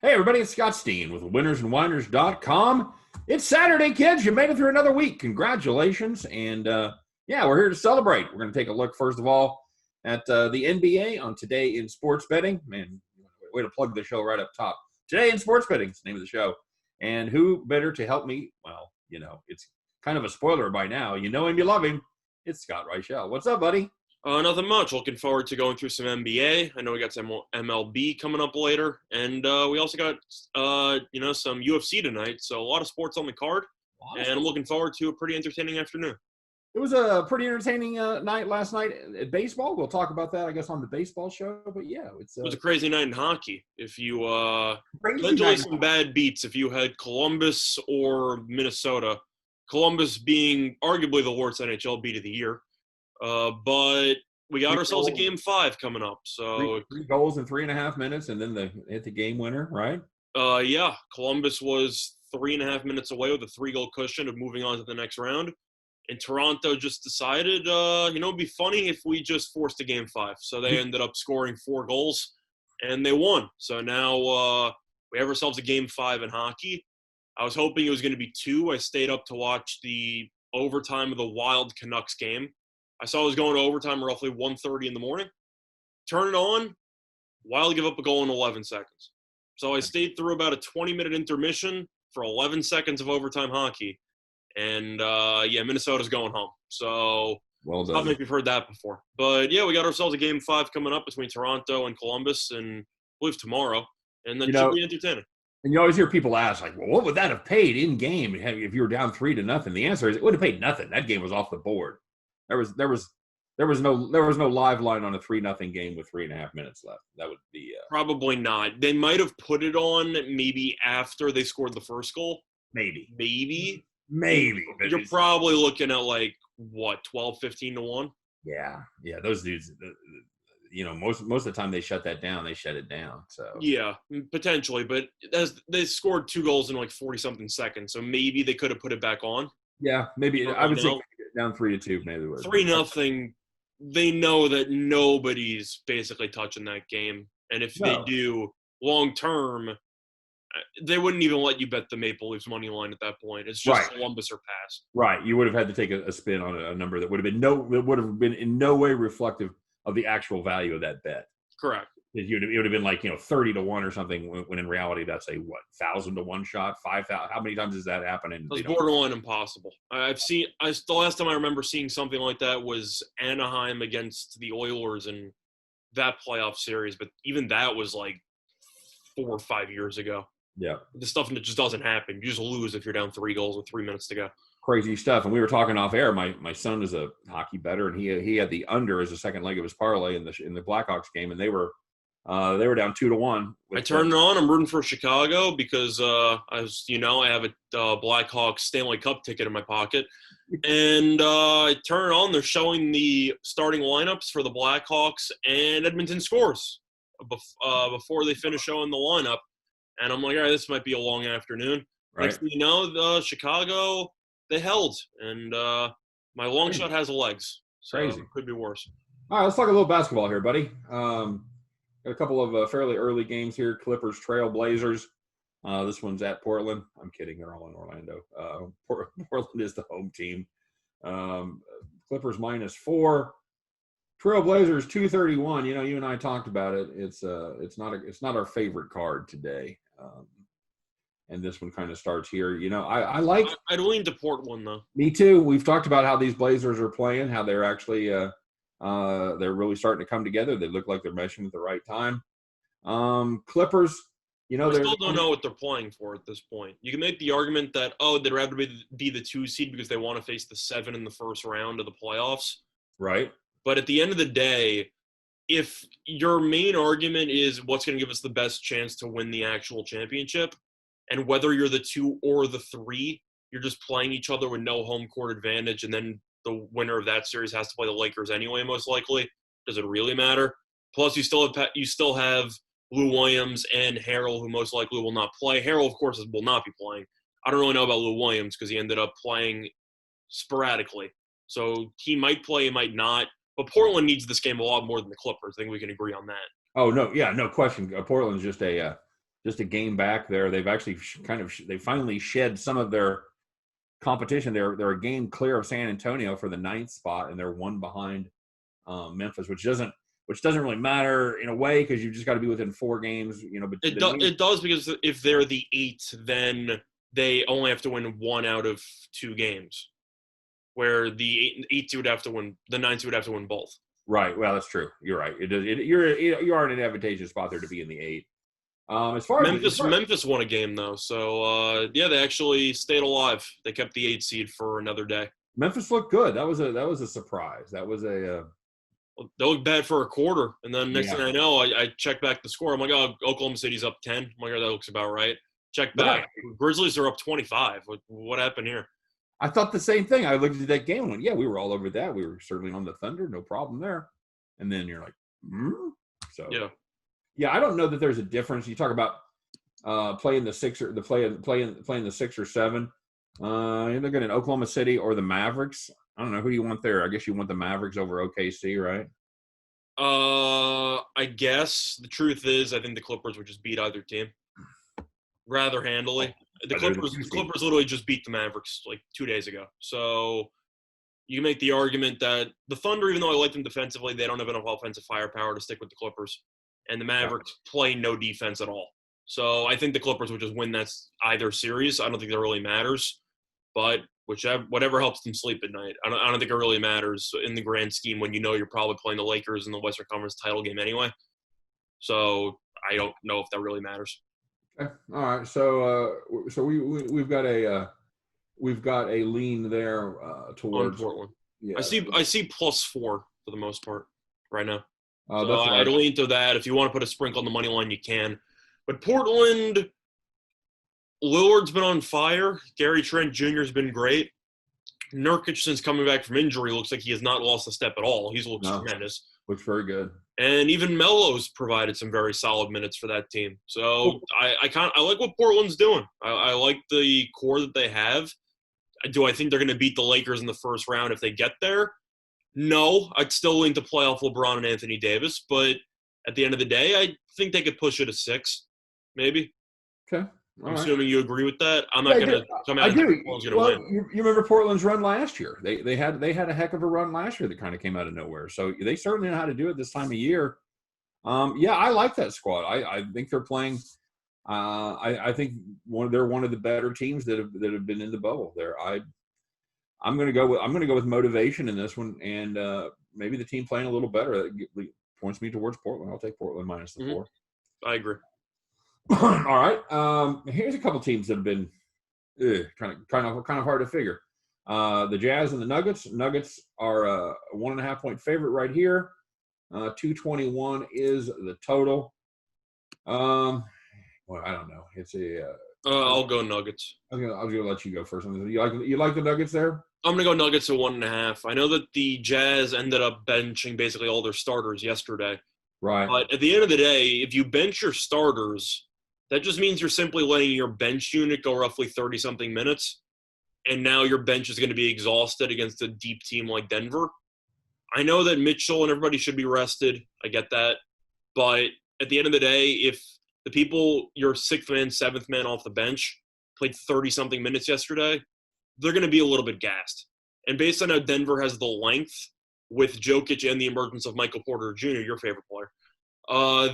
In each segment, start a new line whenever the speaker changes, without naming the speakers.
Hey, everybody, it's Scott Steen with winnersandwhiners.com. It's Saturday, kids. You made it through another week. Congratulations. And, we're here to celebrate. We're going to take a look, first of all, at the NBA on Today in Sports Betting. Man, way to plug the show right up top. Today in Sports Betting is the name of the show. And who better to help me? Well, it's kind of a spoiler by now. You know him, you love him. It's Scott Reichel. What's up, buddy?
Nothing much. Looking forward to going through some NBA. I know we got some MLB coming up later. And we also got, some UFC tonight. So a lot of sports on the card. And I'm looking forward to a pretty entertaining afternoon.
It was a pretty entertaining night last night at baseball. We'll talk about that, I guess, on the baseball show. But, yeah.
It was a crazy night in hockey. If you potentially some bad beats if you had Columbus or Minnesota. Columbus being arguably the worst NHL beat of the year. But we got ourselves a Game 5 coming up. So
three goals in 3.5 minutes, and then hit the game winner, right?
Columbus was 3.5 minutes away with a 3-goal cushion of moving on to the next round. And Toronto just decided, it'd be funny if we just forced a Game 5. So they ended up scoring 4 goals, and they won. So now we have ourselves a Game 5 in hockey. I was hoping it was going to be 2. I stayed up to watch the overtime of the Wild Canucks game. I saw it was going to overtime roughly 1:30 in the morning. Turn it on, Wild give up a goal in 11 seconds. So I stayed through about a 20-minute intermission for 11 seconds of overtime hockey. And, Minnesota's going home. So
well done.
I don't think we've heard that before. But, we got ourselves a Game 5 coming up between Toronto and Columbus, and I believe tomorrow. And then it should be entertaining.
And you always hear people ask, like, well, what would that have paid in game if you were down 3-0? The answer is it would have paid nothing. That game was off the board. There was no live line on a 3-0 game with 3.5 minutes left. That would be
probably not. They might have put it on maybe after they scored the first goal. Maybe. You're probably looking at 12-15 to 1.
Yeah. Those dudes. Most of the time they shut that down. They shut it down. So
yeah, potentially, but as they scored 2 goals in 40-something seconds, so maybe they could have put it back on.
Yeah, maybe I would say down 3-2, maybe.
3-0. They know that nobody's basically touching that game, and if they do, long term, they wouldn't even let you bet the Maple Leafs money line at that point. It's just Columbus or pass.
Right, you would have had to take a spin on a number that would have been in no way reflective of the actual value of that bet.
Correct.
It would have been 30 to 1 or something, when in reality that's a 1,000 to 1 shot, 5,000. How many times does that happen?
It's borderline impossible. The last time I remember seeing something like that was Anaheim against the Oilers in that playoff series, but even that was 4 or 5 years ago.
Yeah,
the stuff that just doesn't happen. You just lose if you're down 3 goals with 3 minutes to go.
Crazy stuff. And we were talking off air. My son is a hockey bettor, and he had the under as the second leg of his parlay in the Blackhawks game, and they were down 2-1.
I turned it on. I'm rooting for Chicago because, I have a Blackhawks Stanley Cup ticket in my pocket. And I turn it on. They're showing the starting lineups for the Blackhawks, and Edmonton scores before they finish showing the lineup. And I'm like, all right, this might be a long afternoon.
Right.
Next thing you know, the Chicago, they held. And my long shot has legs. So
Crazy.
It could be worse.
All right, let's talk a little basketball here, buddy. Got a couple of fairly early games here. Clippers, Trail Blazers. This one's at Portland. I'm kidding. They're all in Orlando. Portland is the home team. Clippers -4. Trail Blazers 231. You and I talked about it. It's not our favorite card today. And this one kind of starts here. I'd
lean to Portland though.
Me too. We've talked about how these Blazers are playing, how they're actually they're really starting to come together. They look like they're meshing at the right time. Clippers,
I still don't know what they're playing for at this point. You can make the argument that they'd rather be the 2 seed because they want to face the 7 in the first round of the playoffs.
Right.
But at the end of the day, if your main argument is what's going to give us the best chance to win the actual championship, and whether you're the 2 or the 3, you're just playing each other with no home court advantage, and then the winner of that series has to play the Lakers anyway, most likely. Does it really matter? Plus, you still have Lou Williams and Harrell, who most likely will not play. Harrell, of course, will not be playing. I don't really know about Lou Williams because he ended up playing sporadically. So he might play, he might not. But Portland needs this game a lot more than the Clippers. I think we can agree on that.
Oh, no. Yeah, no question. Portland's just a just a game back there. They've actually they finally shed some of their competition. They're a game clear of San Antonio for the 9th spot, and they're one behind Memphis, which doesn't really matter in a way because you've just got to be within 4 games. But
it does because if they're the 8th, then they only have to win 1 out of 2 games, where the 8th would have to win, the 9th would have to win both.
Right. Well, that's true. You're right. You are in an advantageous spot there to be in the 8. As far as
Memphis won a game though, so they actually stayed alive. They kept the 8 seed for another day.
Memphis looked good. That was a surprise. That was a.
They looked bad for a quarter, and then next thing I know, I check back the score. I'm like, oh, Oklahoma City's up 10. I'm like, oh, that looks about right. Check back. Yeah. Grizzlies are up 25. What happened here?
I thought the same thing. I looked at that game and went, yeah, we were all over that. We were certainly on the Thunder, no problem there. And then you're like, So yeah, I don't know that there's a difference. You talk about playing the 6 or playing the 6 or 7. You're looking at Oklahoma City or the Mavericks. I don't know who you want there. I guess you want the Mavericks over OKC, right?
I guess the truth is, I think the Clippers would just beat either team rather handily. The Clippers literally just beat the Mavericks like 2 days ago. So you can make the argument that the Thunder, even though I like them defensively, they don't have enough offensive firepower to stick with the Clippers. And the Mavericks play no defense at all. So I think the Clippers would just win that either series. I don't think that really matters. But whatever helps them sleep at night. I don't think it really matters in the grand scheme when you know you're probably playing the Lakers in the Western Conference title game anyway. So I don't know if that really matters.
Okay. All right. So we've got a lean there towards
Portland. Yeah. I see +4 for the most part right now.
So
I'd lean to that. If you want to put a sprinkle on the money line, you can. But Portland, Lillard's been on fire. Gary Trent Jr. has been great. Nurkic, since coming back from injury, looks like he has not lost a step at all. He's looked tremendous.
Looks very good.
And even Melo's provided some very solid minutes for that team. So I like what Portland's doing. I like the core that they have. Do I think they're going to beat the Lakers in the first round if they get there? No. I'd still lean to playoff LeBron and Anthony Davis. But at the end of the day, I think they could push it to 6, maybe.
Okay.
I'm assuming you agree with that. I'm not going to come out.
I do. You remember Portland's run last year? They had a heck of a run last year that kind of came out of nowhere. So they certainly know how to do it this time of year. I like that squad. I think they're playing. I think they're one of the better teams that have been in the bubble there. I'm going to go with motivation in this one, and maybe the team playing a little better points me towards Portland. I'll take Portland minus the 4.
I agree.
All right. Here's a couple teams that have been kind of hard to figure. The Jazz and the Nuggets. Nuggets are a 1.5 point favorite right here. 221 is the total. Well, I don't know. It's a.
I'll go Nuggets.
I'll let you go first. You like the Nuggets there?
I'm gonna go Nuggets at 1.5. I know that the Jazz ended up benching basically all their starters yesterday.
Right.
But at the end of the day, if you bench your starters, that just means you're simply letting your bench unit go roughly 30-something minutes, and now your bench is going to be exhausted against a deep team like Denver. I know that Mitchell and everybody should be rested. I get that. But at the end of the day, if the people, your 6th man, 7th man off the bench, played 30-something minutes yesterday, they're going to be a little bit gassed. And based on how Denver has the length with Jokic and the emergence of Michael Porter Jr., your favorite player,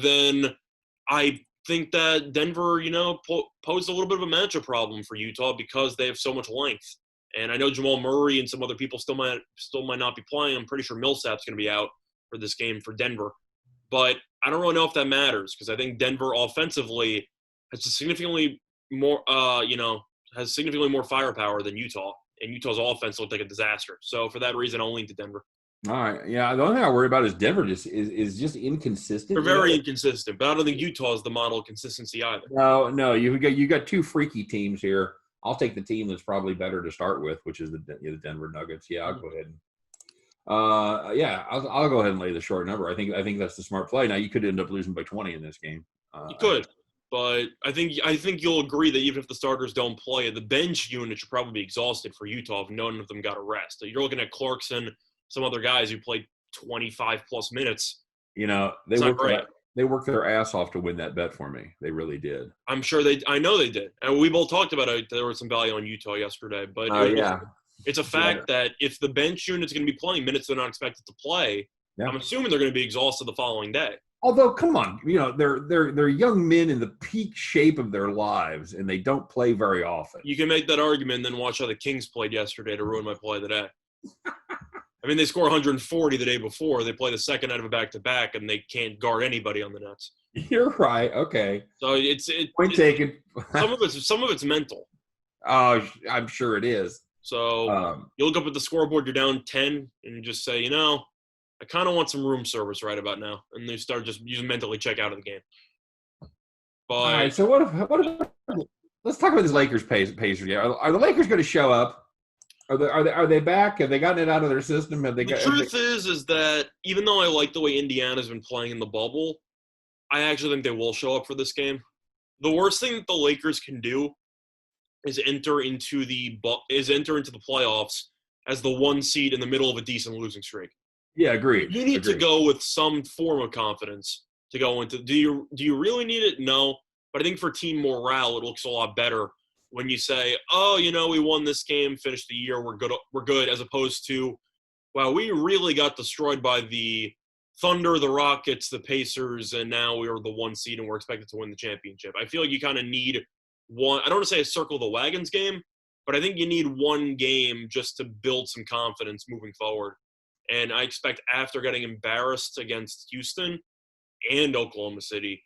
then I think that Denver, posed a little bit of a matchup problem for Utah because they have so much length. And I know Jamal Murray and some other people still might not be playing. I'm pretty sure Millsap's going to be out for this game for Denver. But I don't really know if that matters because I think Denver offensively has significantly more firepower than Utah. And Utah's offense looked like a disaster. So for that reason, I'll lean to Denver.
All right. Yeah, the only thing I worry about is Denver is just inconsistent.
They're very inconsistent, but I don't think Utah is the model of consistency either.
No, you got 2 freaky teams here. I'll take the team that's probably better to start with, which is the Denver Nuggets. Yeah, I'll go ahead and I'll go ahead and lay the short number. I think that's the smart play. Now you could end up losing by 20 in this game.
You could, but I think you'll agree that even if the starters don't play, the bench unit should probably be exhausted for Utah if none of them got a rest. You're looking at Clarkson, some other guys who played 25 plus minutes.
They They worked their ass off to win that bet for me. They really did.
I'm sure I know they did. And we both talked about it. There was some value on Utah yesterday. But
Yeah.
it's a fact that if the bench unit's going to be playing minutes they're not expected to play, I'm assuming they're going to be exhausted the following day.
Although, come on, they're young men in the peak shape of their lives, and they don't play very often.
You can make that argument, and then watch how the Kings played yesterday to ruin my play of the day. I mean, they score 140 the day before. They play the second night of a back-to-back, and they can't guard anybody on the Nets.
You're right. Okay.
So
point taken.
some of it's mental.
Oh, I'm sure it is.
So you look up at the scoreboard, you're down 10, and you just say, I kind of want some room service right about now, and they start just you mentally check out of the game. But
all right. So what if let's talk about this Lakers Pacers. Yeah, are the Lakers going to show up? Are they back? Have they gotten it out of their system? The
truth is that even though I like the way Indiana's been playing in the bubble, I actually think they will show up for this game. The worst thing that the Lakers can do is enter into the playoffs as the 1 seed in the middle of a decent losing streak.
Yeah, agreed.
You need to go with some form of confidence to go into. Do you really need it? No, but I think for team morale, it looks a lot better when you say, we won this game, finished the year, we're good, as opposed to, wow, we really got destroyed by the Thunder, the Rockets, the Pacers, and now we are the 1 seed and we're expected to win the championship. I feel like you kind of need one. I don't want to say a circle the wagons game, but I think you need one game just to build some confidence moving forward. And I expect after getting embarrassed against Houston and Oklahoma City,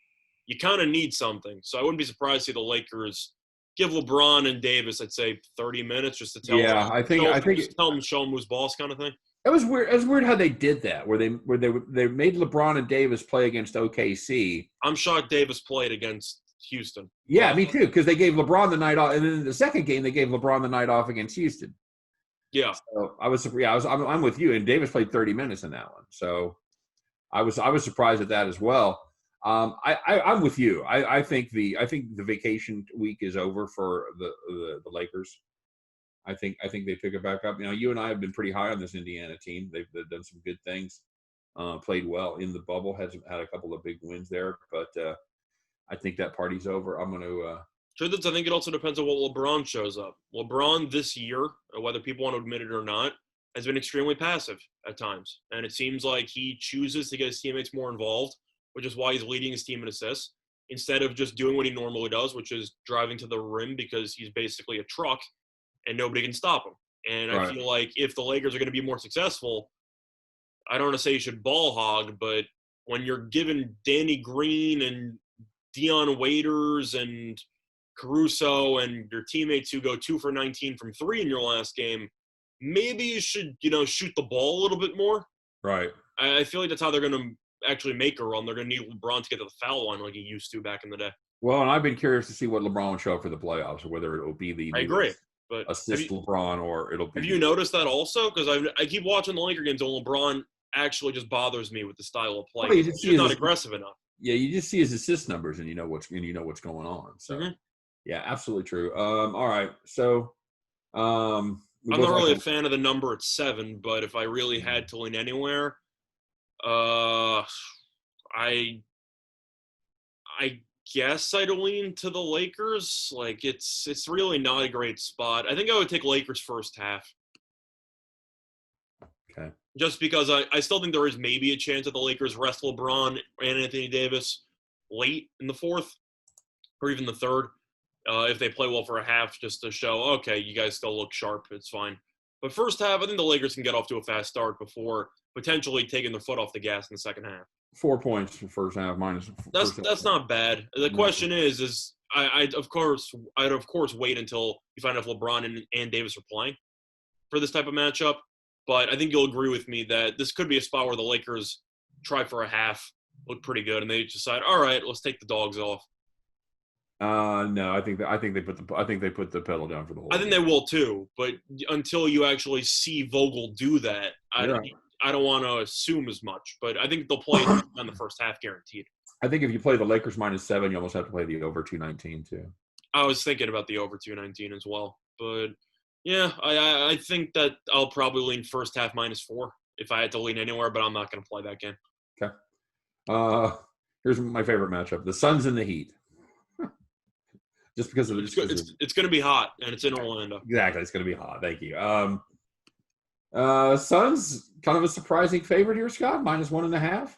you kind of need something. So I wouldn't be surprised to see the Lakers give LeBron and Davis, I'd say, 30 minutes just to tell them. I think show them who's boss kind of thing.
It was weird. It was weird how they did that, where they made LeBron and Davis play against OKC.
I'm shocked Davis played against Houston.
Yeah, me too, because they gave LeBron the night off, and then in the second game they gave LeBron the night off against Houston.
Yeah.
So I'm with you, and Davis played 30 minutes in that one. So I was surprised at that as well. I'm with you. I think the vacation week is over for the Lakers. I think they pick it back up. You and I have been pretty high on this Indiana team. They've done some good things, played well in the bubble, had a couple of big wins there. But I think that party's over. I'm going to.
I think it also depends on what LeBron shows up. LeBron this year, whether people want to admit it or not, has been extremely passive at times. And it seems like he chooses to get his teammates more involved, which is why he's leading his team in assists, instead of just doing what he normally does, which is driving to the rim because he's basically a truck and nobody can stop him. And I feel like if the Lakers are going to be more successful, I don't want to say you should ball hog, but when you're given Danny Green and Dion Waiters and Caruso and your teammates who go 2 for 19 from 3 in your last game, maybe you should, shoot the ball a little bit more.
Right.
I feel like that's how they're going to actually make a run. They're going to need LeBron to get to the foul line like he used to back in the day.
Well, and I've been curious to see what LeBron will show up for the playoffs, or whether it will be the
but
assist LeBron, or it'll be.
Have you noticed that also? Because I keep watching the Laker games, and LeBron actually just bothers me with the style of play.
Well,
he's not aggressive enough.
Yeah, you just see his assist numbers, and you know what's going on. So. Mm-hmm. Yeah, absolutely true. All right, so
I'm not really a fan of the number at 7, but if I really had to lean anywhere, I guess I'd lean to the Lakers. Like it's really not a great spot. I think I would take Lakers first half.
Okay.
Just because I still think there is maybe a chance that the Lakers rest LeBron and Anthony Davis late in the fourth or even the third. If they play well for a half, just to show, okay, you guys still look sharp, it's fine. But first half, I think the Lakers can get off to a fast start before potentially taking their foot off the gas in the second half.
4 points for first half minus.
That's not bad. The question is I'd of course wait until you find out if LeBron and Davis are playing for this type of matchup. But I think you'll agree with me that this could be a spot where the Lakers try for a half, look pretty good, and they decide, all right, let's take the dogs off.
No, I think they put the pedal down for the whole.
I think they will too, but until you actually see Vogel do that, I don't want to assume as much. But I think they'll play on the first half, guaranteed.
I think if you play the Lakers -7, you almost have to play the over 219 too.
I was thinking about the over 219 as well, but yeah, I think that I'll probably lean first half -4 if I had to lean anywhere, but I'm not going to play that game.
Okay. Here's my favorite matchup: the Suns and the Heat. Just because of
it's going to be hot, and it's in Orlando.
Exactly, it's going to be hot. Thank you. Suns kind of a surprising favorite here, Scott. -1.5.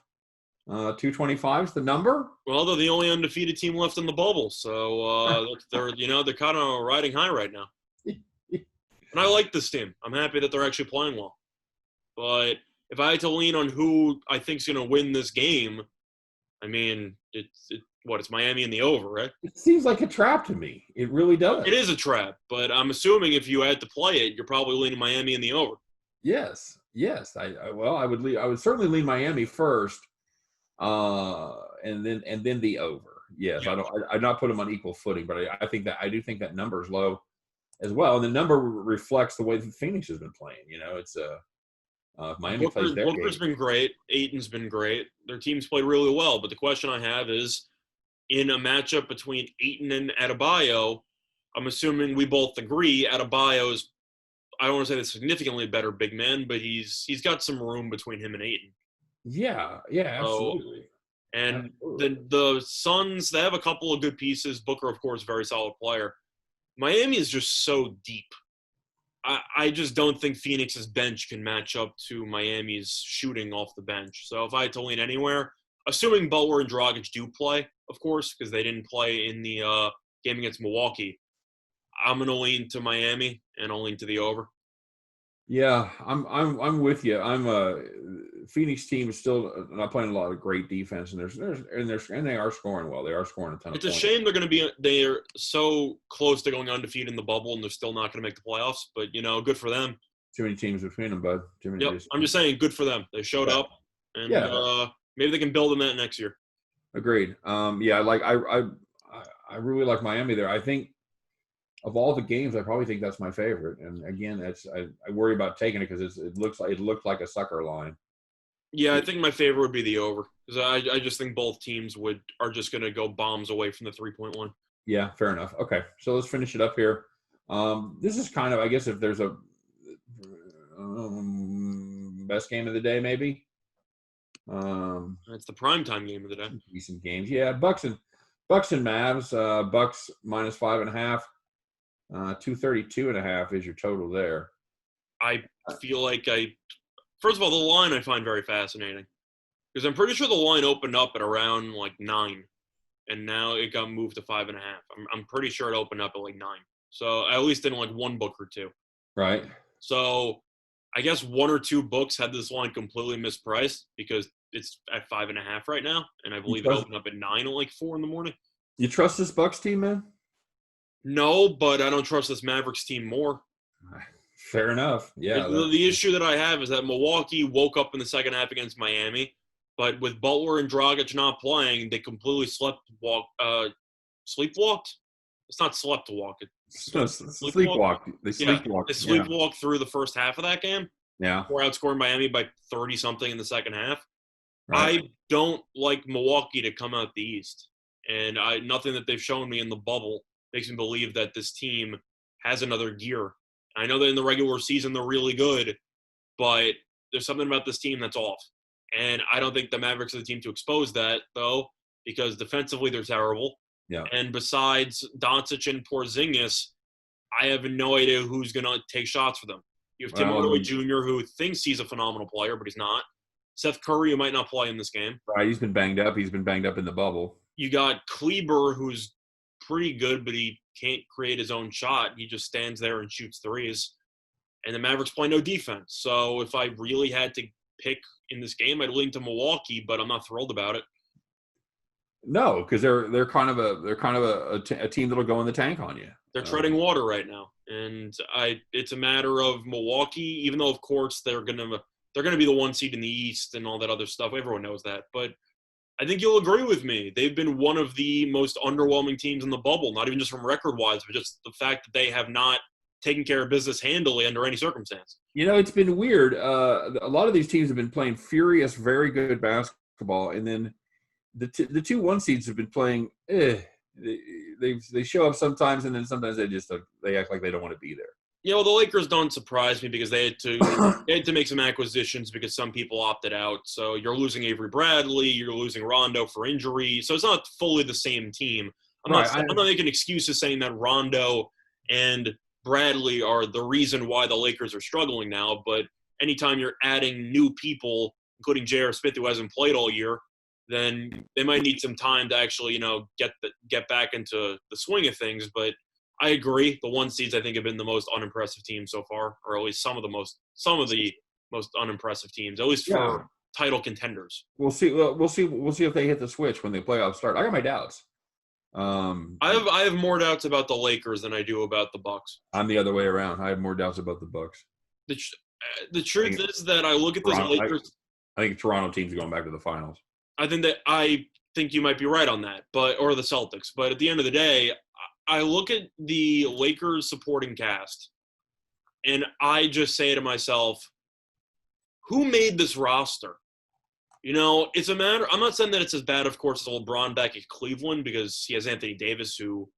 225 is the number.
Well, they're the only undefeated team left in the bubble, so they're kind of riding high right now. And I like this team. I'm happy that they're actually playing well. But if I had to lean on who I think is going to win this game, I mean, it's Miami in the over, right?
It seems like a trap to me. It really does.
It is a trap, but I'm assuming if you had to play it, you're probably leaning Miami in the over.
Yes. I would certainly lean Miami first, and then the over. Yes, yeah. I'd not put them on equal footing, but I do think that number is low as well, and the number reflects the way that Phoenix has been playing. It's Miami plays their
Booker's
game.
Been great. Ayton's been great. Their team's played really well, but the question I have is, in a matchup between Ayton and Adebayo, I'm assuming we both agree Adebayo's, I don't want to say the significantly better big man, but he's got some room between him and Ayton.
Yeah, absolutely.
And the Suns, they have a couple of good pieces. Booker, of course, very solid player. Miami is just so deep. I just don't think Phoenix's bench can match up to Miami's shooting off the bench. So if I had to lean anywhere, assuming Butler and Dragic do play, of course, because they didn't play in the game against Milwaukee, I'm going to lean to Miami, and I'll lean to the over.
Yeah, I'm with you. Phoenix team is still not playing a lot of great defense, and they are scoring well. They are scoring a ton of points.
It's a shame they're so close to going undefeated in the bubble, and they're still not going to make the playoffs. But good for them.
Too many teams between them, bud.
Yep, I'm just saying, good for them. They showed up, and maybe they can build on that next year.
Agreed. I really like Miami there. I think of all the games, I probably think that's my favorite. And again, I worry about taking it because it looked like a sucker line.
Yeah, I think my favorite would be the over because I just think both teams are just going to go bombs away from the 3-point line.
Yeah, fair enough. Okay, so let's finish it up here. This is kind of, I guess, if there's a best game of the day, maybe.
It's the primetime game of the day.
Decent games, yeah. Bucks and Mavs. Bucks -5.5. 232.5 is your total there.
I feel like first of all, the line I find very fascinating because I'm pretty sure the line opened up at around 9, and now it got moved to 5.5. I'm pretty sure it opened up at 9. So at least in one book or two.
Right.
So I guess one or two books had this line completely mispriced because it's at 5.5 right now, and I believe it opened up at 9 at 4 in the morning.
You trust this Bucks team, man?
No, but I don't trust this Mavericks team more.
Fair enough. Yeah.
The issue that I have is that Milwaukee woke up in the second half against Miami, but with Butler and Dragic not playing, they completely sleepwalked. It's not slept to walk.
Sleepwalked. They sleepwalked.
They sleepwalked through the first half of that game.
Yeah.
We're outscoring Miami by 30-something in the second half.
Right.
I don't like Milwaukee to come out the East, and nothing that they've shown me in the bubble makes me believe that this team has another gear. I know that in the regular season they're really good, but there's something about this team that's off. And I don't think the Mavericks are the team to expose that, though, because defensively they're terrible.
Yeah.
And besides Doncic and Porzingis, I have no idea who's going to take shots for them. You have Tim Hardaway Jr., who thinks he's a phenomenal player, but he's not. Seth Curry, who might not play in this game.
Right, he's been banged up. He's been banged up in the bubble.
You got Kleber, who's pretty good, but he can't create his own shot. He just stands there and shoots threes. And the Mavericks play no defense. So if I really had to pick in this game, I'd lean to Milwaukee, but I'm not thrilled about it.
No, because they're kind of a team that'll go in the tank on you.
They're treading water right now, and it's a matter of Milwaukee. Even though, of course, they're gonna be the 1 seed in the East and all that other stuff. Everyone knows that, but I think you'll agree with me. They've been one of the most underwhelming teams in the bubble, not even just from record-wise, but just the fact that they have not taken care of business handily under any circumstance.
It's been weird. A lot of these teams have been playing furious, very good basketball, and then the 2 1 seeds have been playing. They show up sometimes, and then sometimes they act like they don't want to be there.
Yeah, well, the Lakers don't surprise me because they had to make some acquisitions because some people opted out. So you're losing Avery Bradley, you're losing Rondo for injury. So it's not fully the same team.
Right.
I'm not making excuses saying that Rondo and Bradley are the reason why the Lakers are struggling now. But anytime you're adding new people, including J.R. Smith, who hasn't played all year, then they might need some time to actually, get back into the swing of things. But I agree. The one seeds I think have been the most unimpressive team so far, or at least some of the most unimpressive teams, at least for title contenders.
We'll see. We'll see if they hit the switch when the playoffs start. I got my doubts.
I have more doubts about the Lakers than I do about the Bucks.
I'm the other way around. I have more doubts about the Bucks.
The truth is that I look at this Lakers.
I think Toronto team's going back to the finals.
I think you might be right on that, or the Celtics. But at the end of the day, I look at the Lakers supporting cast, and I just say to myself, who made this roster? It's a matter – I'm not saying that it's as bad, of course, as LeBron back at Cleveland because he has Anthony Davis, who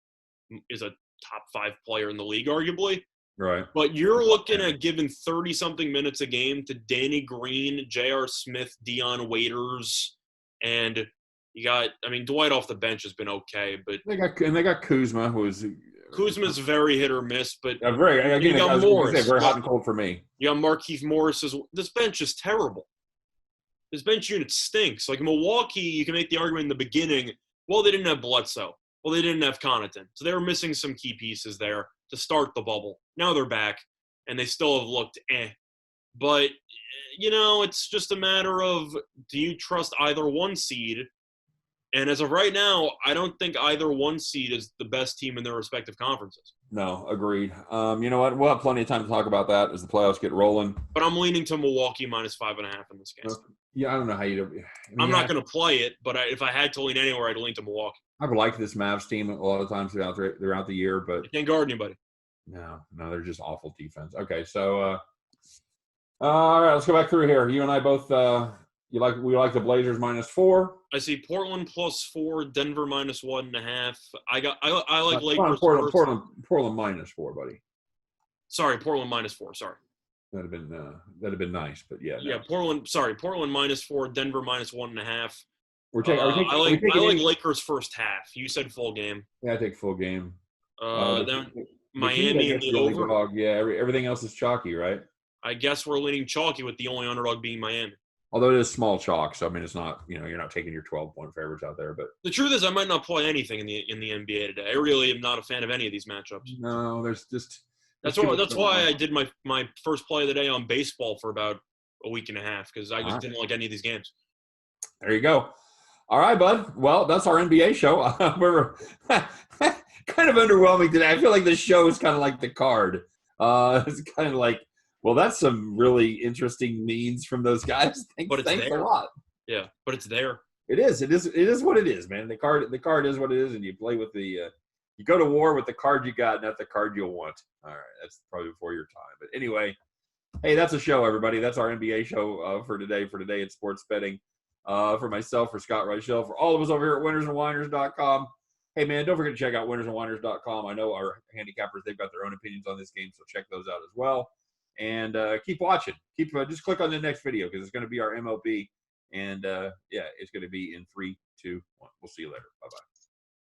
is a top 5 player in the league, arguably.
Right.
But you're looking at giving 30-something minutes a game to Danny Green, J.R. Smith, Dion Waiters, and – Dwight off the bench has been okay, but
they got Kuzma,
Kuzma's very hit or miss. But
you got Morris, very hot and cold for me.
You got Markieff Morris. This bench is terrible. This bench unit stinks. Like Milwaukee, you can make the argument in the beginning. Well, they didn't have Bledsoe. Well, they didn't have Connaughton, so they were missing some key pieces there to start the bubble. Now they're back, and they still have looked But it's just a matter of, do you trust either one seed? And as of right now, I don't think either one seed is the best team in their respective conferences.
No, agreed. You know what? We'll have plenty of time to talk about that as the playoffs get rolling.
But I'm leaning to Milwaukee -5.5 in this game.
Yeah, I don't know how you do.
I'm not going to play it, but if I had to lean anywhere, I'd lean to Milwaukee.
I've liked this Mavs team a lot of times throughout the year, but
you can't guard anybody.
No, they're just awful defense. Okay, so all right, let's go back through here. You and I both we like the Blazers -4.
I see Portland +4, Denver -1.5. I like Lakers.
Portland -4, buddy.
Sorry, Portland -4. Sorry.
That'd have been nice, but yeah.
Yeah, Portland -4, Denver -1.5.
I
like Lakers first half. You said full game.
Yeah, I take full game.
Then Miami and the over.
Dog. Yeah, everything else is chalky, right?
I guess we're leaning chalky with the only underdog being Miami.
Although it is small chalk, so it's not, you're not taking your 12-point favorites out there. But
the truth is, I might not play anything in the NBA today. I really am not a fan of any of these matchups.
No,
that's why I did my first play of the day on baseball for about a week and a half because I just didn't like any of these games.
There you go. All right, bud. Well, that's our NBA show. We're kind of underwhelming today. I feel like this show is kind of like the card. It's kind of like, well, that's some really interesting means from those guys. Thanks a lot.
Yeah, but it's there.
It is what it is, man. The card is what it is, and you play with you go to war with the card you got, not the card you'll want. All right, that's probably before your time. But anyway, hey, that's a show, everybody. That's our NBA show for today. For today, it's sports betting. For myself, for Scott Reichel, for all of us over here at winnersandwhiners.com. Hey, man, don't forget to check out winnersandwhiners.com. I know our handicappers, they've got their own opinions on this game, so check those out as well. And keep watching. Just click on the next video because it's going to be our MLB. And, it's going to be in 3, 2, 1. We'll see you later. Bye-bye.